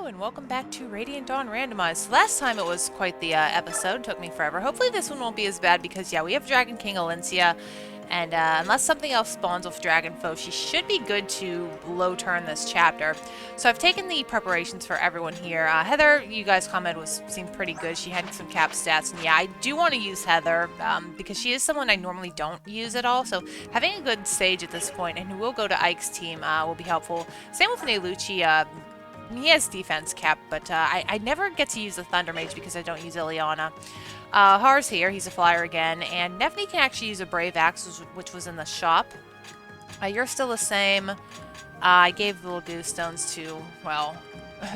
Hello and welcome back to Radiant Dawn Randomized. Last time it was quite the episode, took me forever. Hopefully this one won't be as bad because yeah, we have Dragon King Alencia, and unless something else spawns with Dragon Foe, she should be good to low turn this chapter. So I've taken the preparations for everyone here. Heather, you guys commented, seemed pretty good. She had some cap stats, and yeah, I do want to use Heather because she is someone I normally don't use at all. So having a good stage at this point, and who will go to Ike's team, will be helpful. Same with Nelucci. He has defense cap, but I never get to use the Thunder Mage because I don't use Ileana. Har's here, he's a flyer again, and Nephne can actually use a Brave Axe, which was in the shop. You're still the same. I gave the Lagoo stones to, well,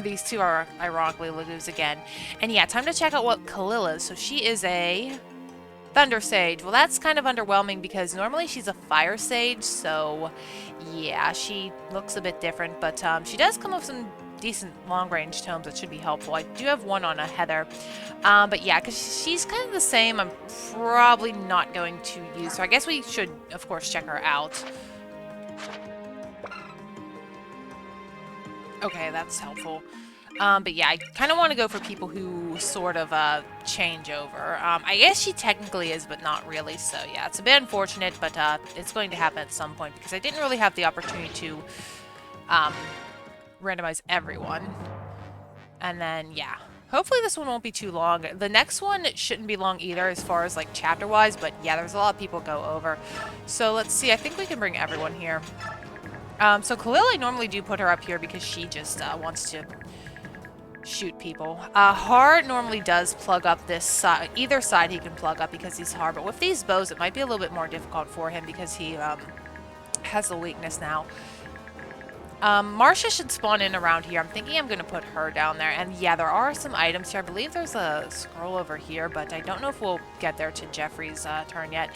these two are ironically Lagoos again. And yeah, time to check out what Khalil is. So she is a Thunder Sage. Well, that's kind of underwhelming because normally she's a Fire Sage, so yeah, she looks a bit different, but she does come with some decent long-range tomes that should be helpful. I do have one on a Heather, but yeah, because she's kind of the same, I'm probably not going to use her. I guess we should, of course, check her out. Okay, that's helpful. But yeah, I kind of want to go for people who sort of change over. I guess she technically is, but not really, so yeah, it's a bit unfortunate, but it's going to happen at some point because I didn't really have the opportunity to randomize everyone. And then, yeah. Hopefully this one won't be too long. The next one shouldn't be long either as far as, like, chapter-wise, but yeah, there's a lot of people go over. So let's see. I think we can bring everyone here. So Khalil, I normally do put her up here because she just wants to shoot people. Har normally does plug up this side. Either side he can plug up because he's Har, but with these bows, it might be a little bit more difficult for him because he has a weakness now. Marcia should spawn in around here. I'm thinking I'm going to put her down there. And yeah, there are some items here. I believe there's a scroll over here, but I don't know if we'll get there to Jeffrey's turn yet.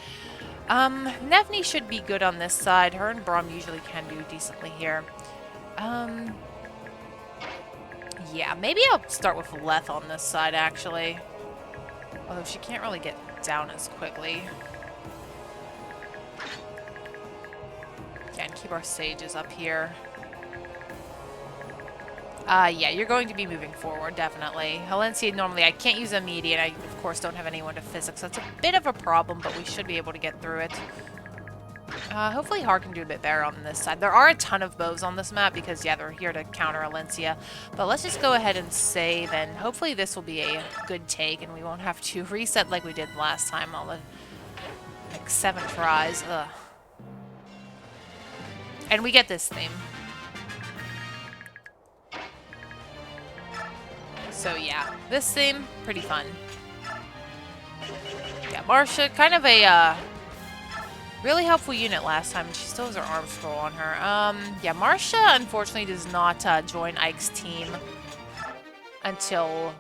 Nephne should be good on this side. Her and Braum usually can do decently here. Yeah, maybe I'll start with Leth on this side, actually. Although she can't really get down as quickly. Yeah, and keep our sages up here. Yeah, you're going to be moving forward, definitely. Alencia, normally I can't use immediate. I, of course, don't have anyone to physics. That's a bit of a problem, but we should be able to get through it. Hopefully Har can do a bit better on this side. There are a ton of bows on this map because, yeah, they're here to counter Alencia. But let's just go ahead and save, and hopefully this will be a good take, and we won't have to reset like we did last time. All the, like, 7 tries. Ugh. And we get this theme. So yeah, this theme, pretty fun. Yeah, Marcia, kind of a really helpful unit last time, and she still has her arm scroll on her. Yeah, Marcia, unfortunately, does not join Ike's team until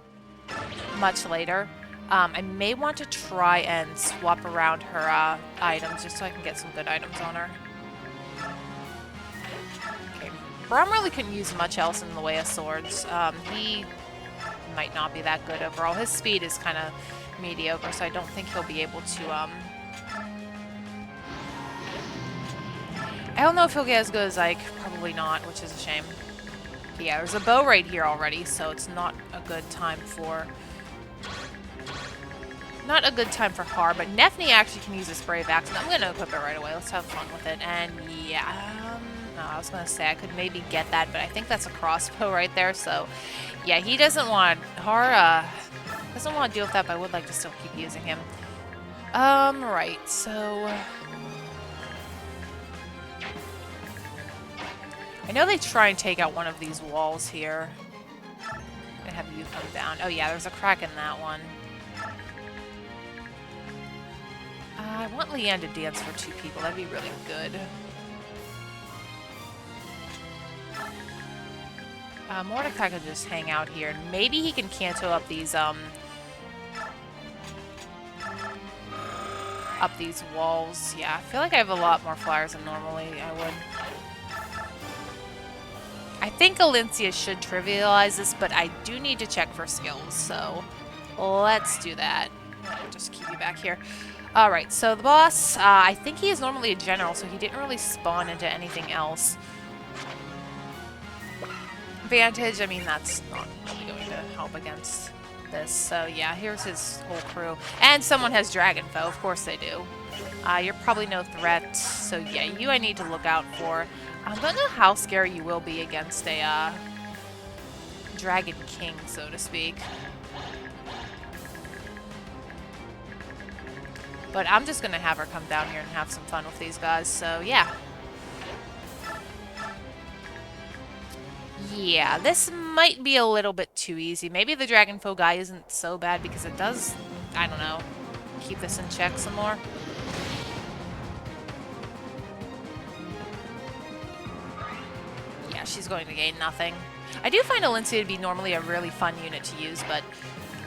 much later. I may want to try and swap around her items just so I can get some good items on her. Okay, Braum really couldn't use much else in the way of swords. He might not be that good overall. His speed is kind of mediocre, so I don't think he'll be able to, I don't know if he'll get as good as Ike. Probably not, which is a shame. But yeah, there's a bow right here already, so it's not a good time for... Not a good time for Har, but Nephne actually can use this Brave Axe, and I'm going to equip it right away. Let's have fun with it. And yeah, no, I was going to say I could maybe get that, but I think that's a crossbow right there, so yeah, he doesn't want... Har, doesn't want to deal with that, but I would like to still keep using him. Right, so... I know they try and take out one of these walls here. And have you come down. Oh yeah, there's a crack in that one. I want Leanne to dance for 2 people. That'd be really good. Mordecai could just hang out here. And maybe he can canto up these walls. Yeah, I feel like I have a lot more flyers than normally I would. I think Alencia should trivialize this, but I do need to check for skills, so let's do that. I'll just keep you back here. Alright, so the boss, I think he is normally a general, so he didn't really spawn into anything else. advantage, I mean, that's not really going to help against this. So yeah, here's his whole crew. And someone has Dragon Foe, of course they do. You're probably no threat, so yeah, you I need to look out for. I don't know how scary you will be against a Dragon King, so to speak. But I'm just going to have her come down here and have some fun with these guys, so yeah. Yeah, this might be a little bit too easy. Maybe the Dragon Foe guy isn't so bad because it does, I don't know, keep this in check some more. Yeah, she's going to gain nothing. I do find Alencia to be normally a really fun unit to use, but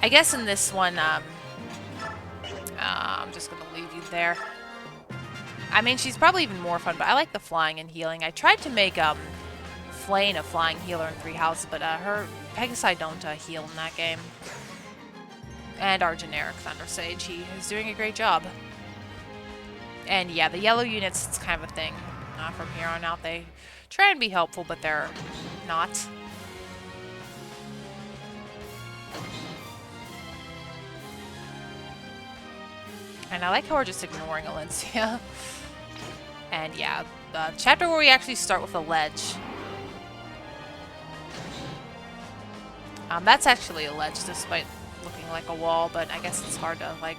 I guess in this one, I'm just going to leave you there. I mean, she's probably even more fun, but I like the flying and healing. I tried to make Flane a flying healer in 3 houses, but her Pegasi don't heal in that game. And our generic Thunder Sage, he is doing a great job. And yeah, the yellow units, it's kind of a thing. From here on out, they try and be helpful, but they're not. And I like how we're just ignoring Alencia. And yeah, the chapter where we actually start with a ledge. That's actually a ledge, despite looking like a wall, but I guess it's hard to, like,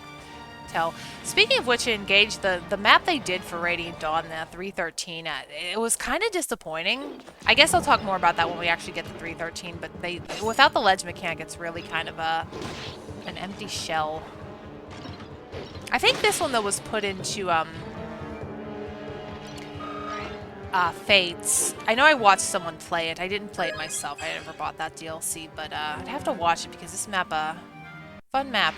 tell. Speaking of which, engage the map they did for Radiant Dawn, the 313, it was kind of disappointing. I guess I'll talk more about that when we actually get to 313, but without the ledge mechanic, it's really kind of an empty shell. I think this one, though, was put into, Fates. I know I watched someone play it. I didn't play it myself. I never bought that DLC, but, I'd have to watch it because this map, fun map.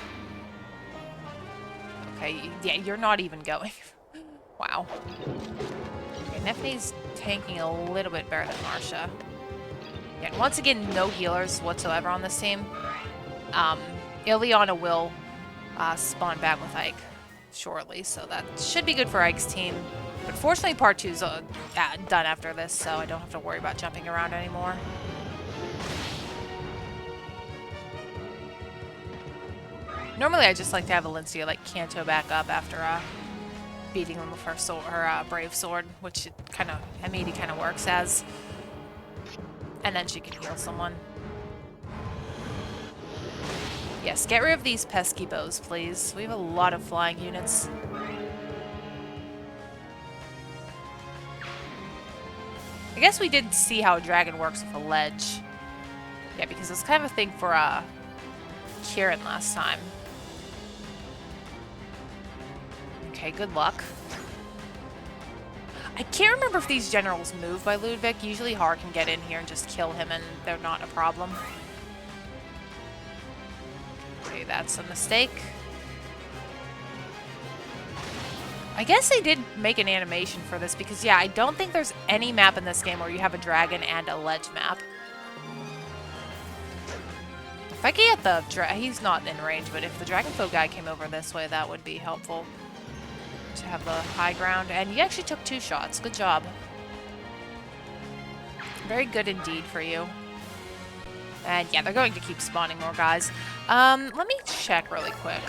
Okay, yeah, you're not even going. Wow. Okay, Nefne's tanking a little bit better than Marsha. Yeah, and once again, no healers whatsoever on this team. Ileana will spawn back with Ike shortly, so that should be good for Ike's team. But fortunately, part 2's done after this, so I don't have to worry about jumping around anymore. Normally, I just like to have Alencia like Canto back up after beating them with her Brave Sword, which it kind of immediately kind of works as, and then she can heal someone. Yes, get rid of these pesky bows, please. We have a lot of flying units. I guess we did see how a dragon works with a ledge. Yeah, because it's kind of a thing for Kieran last time. Okay, good luck. I can't remember if these generals move by Ludwig. Usually Har can get in here and just kill him and they're not a problem. Okay, that's a mistake. I guess they did make an animation for this because, yeah, I don't think there's any map in this game where you have a dragon and a ledge map. If I could get the he's not in range, but if the Dragon Foe guy came over this way, that would be helpful to have the high ground. And you actually took 2 shots. Good job. Very good indeed for you. And yeah, they're going to keep spawning more guys. Let me check really quick.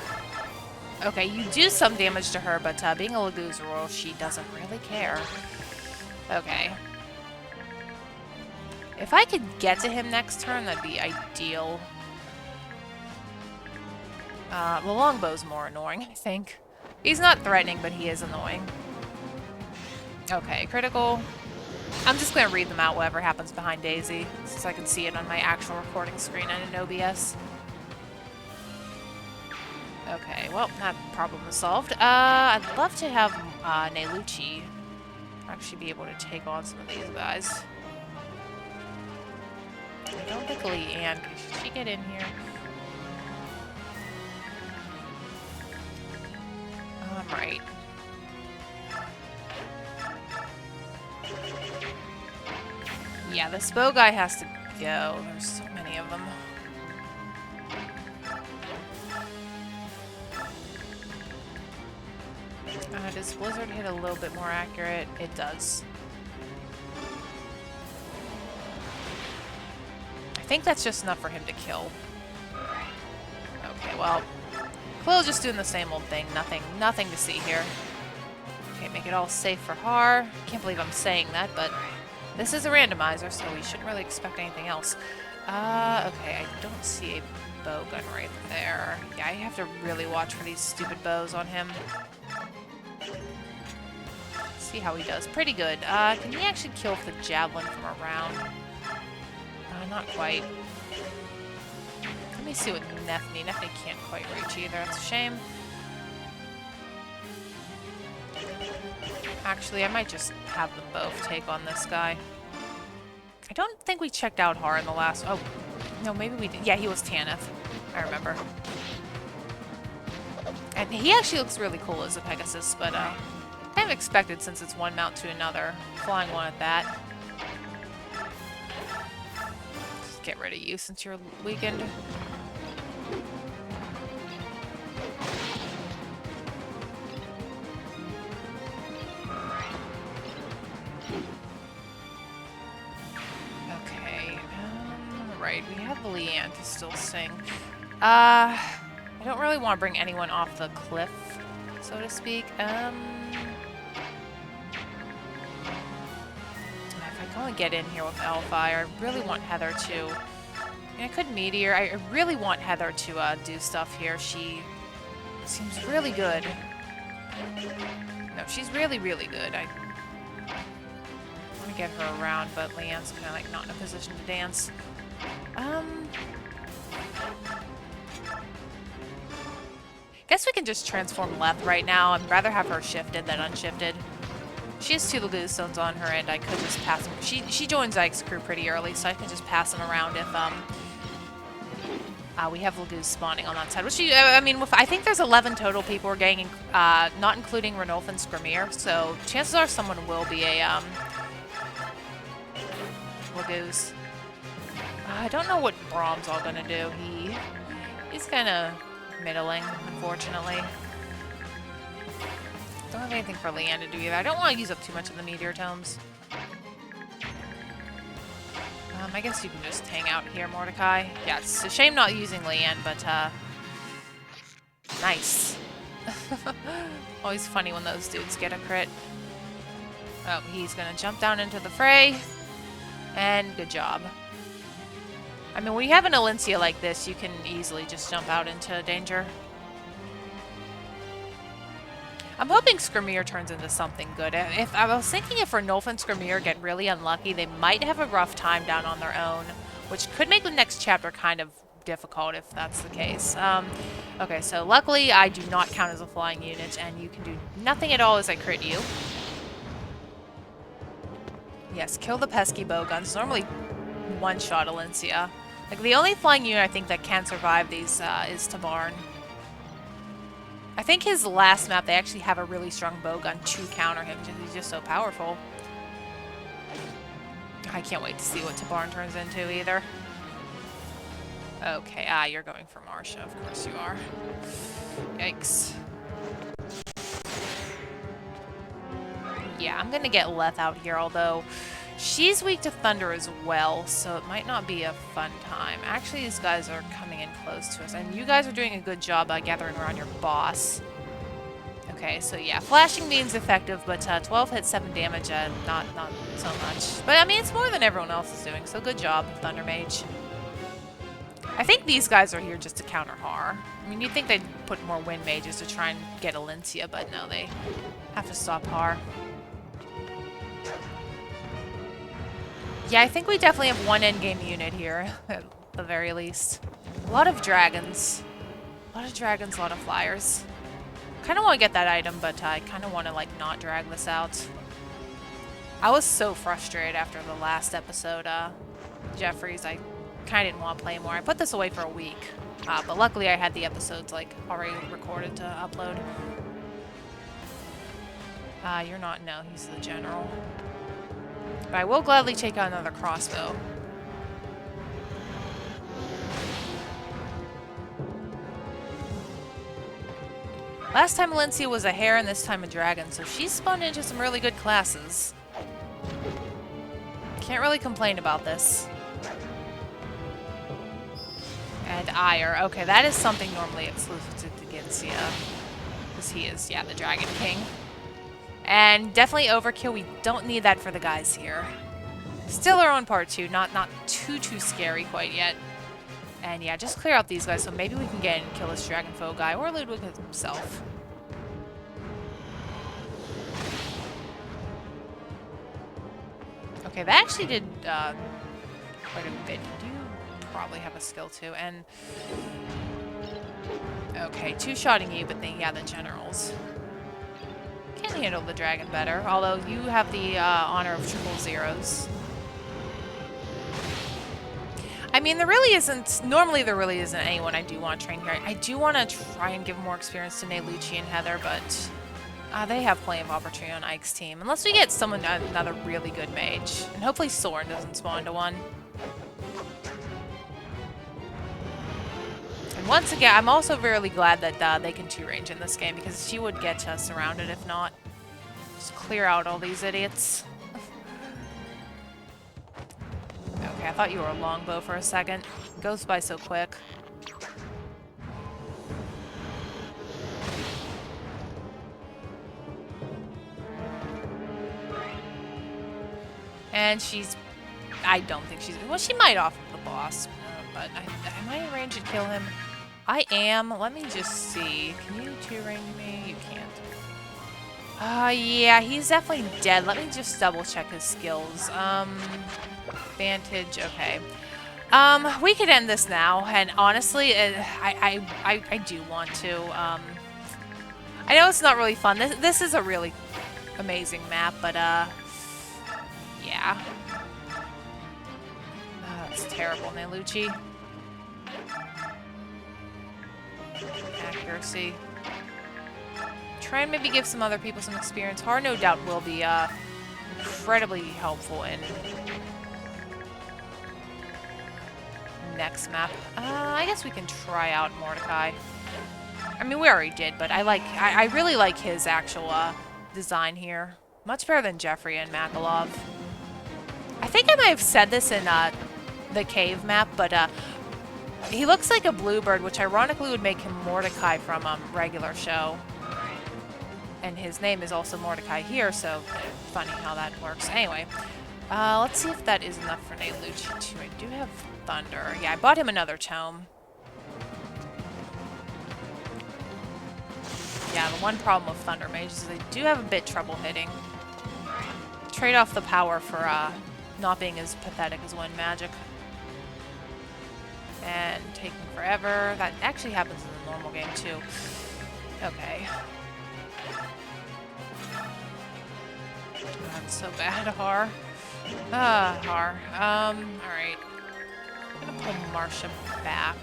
Okay, you do some damage to her, but being a Laguz Royal, she doesn't really care. Okay. If I could get to him next turn, that'd be ideal. The longbow's more annoying, I think. He's not threatening, but he is annoying. Okay, critical. I'm just going to read them out, whatever happens behind Daisy, since I can see it on my actual recording screen and in OBS. Okay, well, that problem is solved. I'd love to have Nelucci actually be able to take on some of these guys. I don't think Leanne, should she get in here? Right. Yeah, this bow guy has to go. There's so many of them. Does Blizzard hit a little bit more accurate? It does. think that's just enough for him to kill. Okay, well, Quill's just doing the same old thing. Nothing to see here. Okay, make it all safe for Har. Can't believe I'm saying that, but this is a randomizer, so we shouldn't really expect anything else. Okay, I don't see a bow gun right there. Yeah, I have to really watch for these stupid bows on him. See how he does. Pretty good. Can he actually kill with the javelin from around? Not quite. Let me see what Nephne. Nephne can't quite reach either. That's a shame. Actually, I might just have them both take on this guy. I don't think we checked out Har in the last... Oh, no, maybe we did. Yeah, he was Tanith. I remember. And he actually looks really cool as a Pegasus, but kind of expected since it's one mount to another. Flying one at that. Just get rid of you since you're weakened. Right, we have Leanne to still sing. I don't really want to bring anyone off the cliff, so to speak. If I can only get in here with Elfi, I really want Heather to... I mean, I could Meteor. I really want Heather to do stuff here. She seems really good. No, she's really, really good. I want to get her around, but Leanne's kind of like not in a position to dance. Guess we can just transform Leth right now. I'd rather have her shifted than unshifted. She has 2 Lagoon Stones on her, and I could just pass them. She joins Ike's crew pretty early, so I can just pass them around if we have Lagoon spawning on that side. Which I mean, I think there's 11 total people we're getting, not including Ranulf and Skrimir. So chances are someone will be a Lagoos. I don't know what Brahm's all gonna do. He's kind of middling, unfortunately. Don't have anything for Leanne to do either. I don't want to use up too much of the Meteor Tomes. I guess you can just hang out here, Mordecai. Yeah, it's a shame not using Leanne, but nice. Always funny when those dudes get a crit. Oh, he's gonna jump down into the fray. And good job. I mean, when you have an Alencia like this, you can easily just jump out into danger. I'm hoping Skrimir turns into something good. If I was thinking if Ranulf and Skrimir get really unlucky, they might have a rough time down on their own, which could make the next chapter kind of difficult if that's the case. Okay, so luckily I do not count as a flying unit, and you can do nothing at all as I crit you. Yes, kill the pesky bowguns. Normally one-shot Alencia. Like, the only flying unit I think that can survive these is Tabarn. I think his last map, they actually have a really strong bowgun to counter him. He's just so powerful. I can't wait to see what Tabarn turns into either. Okay, you're going for Marsha. Of course you are. Yikes. Yeah, I'm gonna get Leth out here, although she's weak to thunder as well, so it might not be a fun time. Actually, these guys are coming in close to us, and you guys are doing a good job gathering around your boss. Okay, so yeah, flashing means effective, but 12 hits, 7 damage, not so much. But I mean, it's more than everyone else is doing, so good job, Thunder Mage. I think these guys are here just to counter Har. I mean, you'd think they'd put more Wind Mages to try and get Alencia, but no, they have to stop Har. Yeah, I think we definitely have one endgame unit here, at the very least. A lot of dragons. A lot of dragons, a lot of flyers. Kind of want to get that item, but I kind of want to, like, not drag this out. I was so frustrated after the last episode, Jeffries. I kind of didn't want to play more. I put this away for a week, but luckily I had the episodes, like, already recorded to upload. You're not, no, he's the general. But I will gladly take out another crossbow. Last time Alencia was a hare and this time a dragon, so she's spun into some really good classes. Can't really complain about this. And Ire. Okay, that is something normally exclusive to Ginsia. Because he is, yeah, the Dragon King. And definitely overkill. We don't need that for the guys here. Still our own part 2. Not too scary quite yet. And yeah, just clear out these guys so maybe we can get in and kill this Dragon Foe guy. Or Ludwig himself. Okay, that actually did quite a bit. You do probably have a skill too. And okay, two-shotting you, but then, yeah, the generals. Can handle the dragon better, although you have the honor of triple zeros. I mean, normally there really isn't anyone I do want to train here. I do want to try and give more experience to Neyluchi and Heather, but they have plenty of opportunity on Ike's team. Unless we get another really good mage. And hopefully Soren doesn't spawn to one. And once again, I'm also really glad that they can 2-range in this game, because she would get us surrounded if not. Just clear out all these idiots. Okay, I thought you were a longbow for a second. It goes by so quick. And I don't think she's... Well, she might off of the boss, but am I in range to kill him? I am. Let me just see. Can you 2-range me? You can't. Yeah, he's definitely dead. Let me just double check his skills. Vantage, okay. We could end this now, and honestly, I do want to. I know it's not really fun. This is a really amazing map, but yeah. That's terrible, Neyluchi. Accuracy. Try and maybe give some other people some experience. Har no doubt will be incredibly helpful in next map. I guess we can try out Mordecai. I mean, we already did, but I really like his actual design here. Much better than Jeffrey and Makalov. I think I might have said this in the cave map, but he looks like a bluebird, which ironically would make him Mordecai from regular show. And his name is also Mordecai here, so funny how that works. Anyway, let's see if that is enough for Neyluchi too. I do have Thunder. Yeah, I bought him another tome. Yeah, the one problem with Thunder Mages is they do have a bit trouble hitting. Trade off the power for not being as pathetic as Wind Magic. And taking forever. That actually happens in the normal game too. Okay. That's so bad, Har. Har. Alright. I'm gonna pull Marcia back.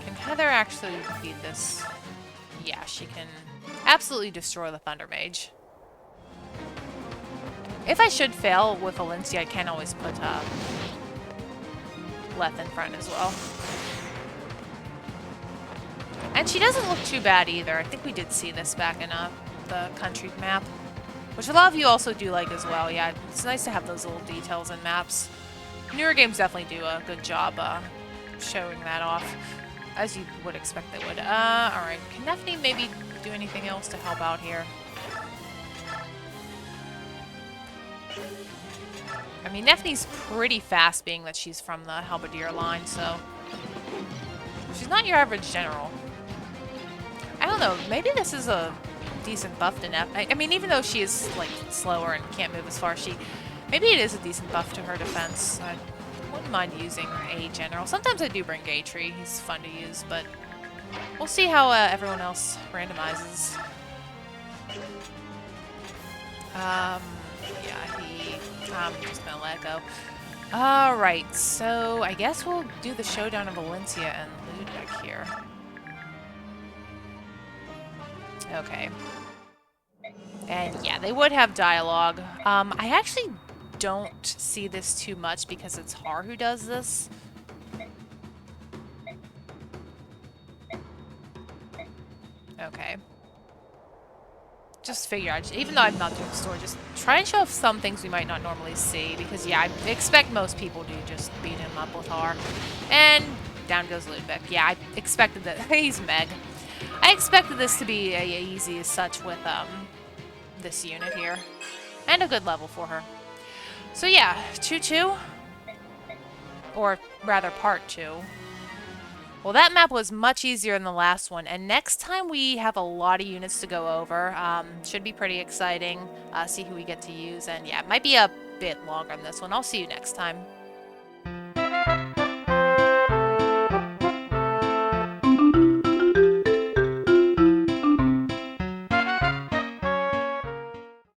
Can Heather actually beat this? Yeah, she can absolutely destroy the Thunder Mage. If I should fail with Valencia, I can always put Leth in front as well. And she doesn't look too bad either. I think we did see this back in the country map. Which a lot of you also do like as well. Yeah, it's nice to have those little details in maps. Newer games definitely do a good job showing that off. As you would expect they would. Alright. Can Nefni maybe do anything else to help out here? I mean, Nefni's pretty fast, being that she's from the Halberdier line, so... She's not your average general. I don't know, maybe this is a decent buff to Nefni. I mean, even though she is, like, slower and can't move as far, maybe it is a decent buff to her defense. I wouldn't mind using a general. Sometimes I do bring Gatry. He's fun to use, but we'll see how everyone else randomizes. Yeah, I'm just gonna let go. Alright, so I guess we'll do the showdown of Valencia and Ludwig here. Okay. And yeah, they would have dialogue. I actually don't see this too much because it's Har who does this. Okay. Just figure out, even though I'm not doing the story, just try and show off some things we might not normally see. Because yeah, I expect most people do just beat him up with Har. And down goes Ludwig. Yeah, I expected that. He's Meg. I expected this to be easy as such with this unit here. And a good level for her. So yeah, 2-2. Or rather, part 2. Well, that map was much easier than the last one, and next time we have a lot of units to go over. Should be pretty exciting. See who we get to use, and yeah, it might be a bit longer than this one. I'll see you next time.